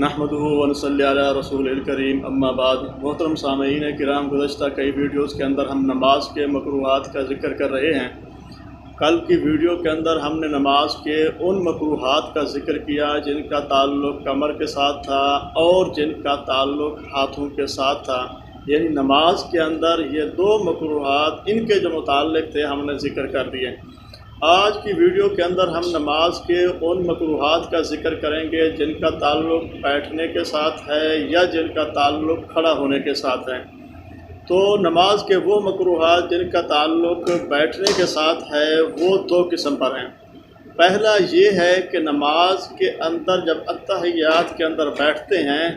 नहमदुहु व नसल्ली अला रसूलिल करीम अम्मा बाद। मोहतरम सामईन किराम, गुज़श्ता कई वीडियोज़ के अंदर हम नमाज के मकरूहात का ज़िक्र कर रहे हैं। कल की वीडियो के अंदर हमने नमाज के उन मकरूहात का ज़िक्र किया जिनका ताल्लुक़ कमर के साथ था और जिनका ताल्लुक़ हाथों के साथ था। यानी नमाज के अंदर ये दो मकरूहात इनके जो मुताल्लिक़ थे हमने ज़िक्र कर दिए। आज की वीडियो के अंदर हम नमाज के उन मकरूहात का ज़िक्र करेंगे जिनका ताल्लुक़ बैठने के साथ है या जिनका ताल्लुक़ खड़ा होने के साथ है। तो नमाज के वो मकरूहात जिनका ताल्लुक़ बैठने के साथ है वो दो किस्म पर हैं। पहला ये है कि नमाज के अंदर जब अत्तहियात के अंदर बैठते हैं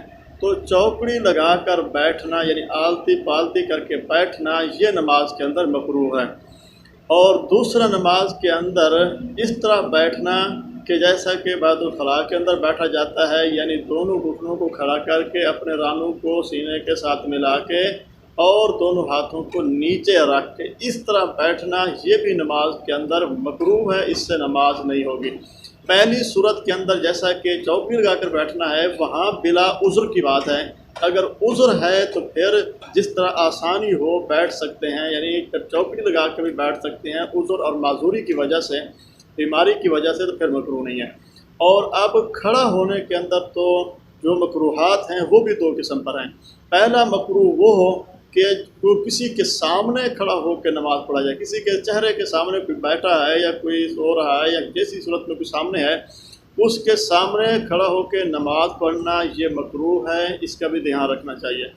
तो चौकड़ी लगाकर बैठना यानी आलती पालती करके बैठना, ये नमाज के अंदर मकरूह है। और दूसरा, नमाज के अंदर इस तरह बैठना कि जैसा कि बादुल खला के अंदर बैठा जाता है, यानी दोनों घुटनों को खड़ा करके अपने रानों को सीने के साथ मिला के और दोनों हाथों को नीचे रख के इस तरह बैठना, ये भी नमाज के अंदर मकरूह है, इससे नमाज नहीं होगी। पहली सूरत के अंदर जैसा कि चौकड़ी लगाकर बैठना है वहाँ बिला उज़्र की बात है। अगर उज़्र है तो फिर जिस तरह आसानी हो बैठ सकते हैं, यानी चौकड़ी लगा कर भी बैठ सकते हैं। उज़्र और माजूरी की वजह से, बीमारी की वजह से तो फिर मकरूह नहीं है। और अब खड़ा होने के अंदर तो जो मकरूहात हैं वो भी दो किस्म पर हैं। पहला मकरूह वो हो कि वो किसी के सामने खड़ा हो के नमाज़ पढ़ा जाए, किसी के चेहरे के सामने कोई बैठा है या कोई सो रहा है या जैसी सूरत में कोई सामने है उसके सामने खड़ा हो के नमाज़ पढ़ना, ये मकरूह है, इसका भी ध्यान रखना चाहिए।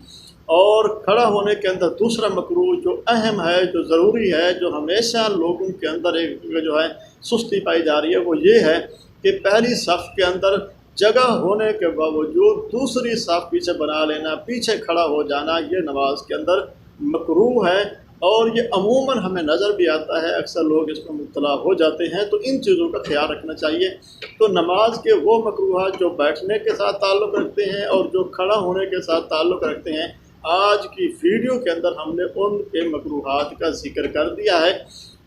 और खड़ा होने के अंदर दूसरा मकरूह जो अहम है, जो ज़रूरी है, जो हमेशा लोगों के अंदर एक जो है सुस्ती पाई जा रही है, वो ये है कि पहली सफ़ के अंदर जगह होने के बावजूद दूसरी सफ़ पीछे बना लेना, पीछे खड़ा हो जाना, ये नमाज के अंदर मकरूह है। और ये अमूमन हमें नज़र भी आता है, अक्सर लोग इसमें मुब्तला हो जाते हैं, तो इन चीज़ों का ख्याल रखना चाहिए। तो नमाज के वो मकरूहात जो बैठने के साथ ताल्लुक़ रखते हैं और जो खड़ा होने के साथ ताल्लुक़ रखते हैं, आज की वीडियो के अंदर हमने उनके मकरूहात का ज़िक्र कर दिया है।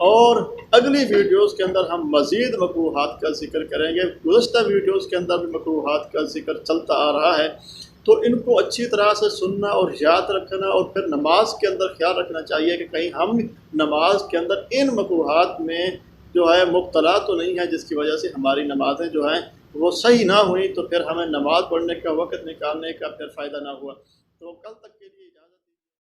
और अगली वीडियोज़ के अंदर हम मज़ीद मकरूहात का ज़िक्र करेंगे। गुज़श्ता वीडियोज़ के अंदर भी मकरूहात का ज़िक्र चलता आ रहा है, तो इनको अच्छी तरह से सुनना और याद रखना और फिर नमाज के अंदर ख्याल रखना चाहिए कि कहीं हम नमाज के अंदर इन मकरूहात में जो है मुब्तला तो नहीं है जिसकी वजह से हमारी नमाज़ें जो हैं वो सही ना हुई, तो फिर हमें नमाज़ पढ़ने का वक़्त निकालने का फिर फ़ायदा ना हुआ। तो कल तक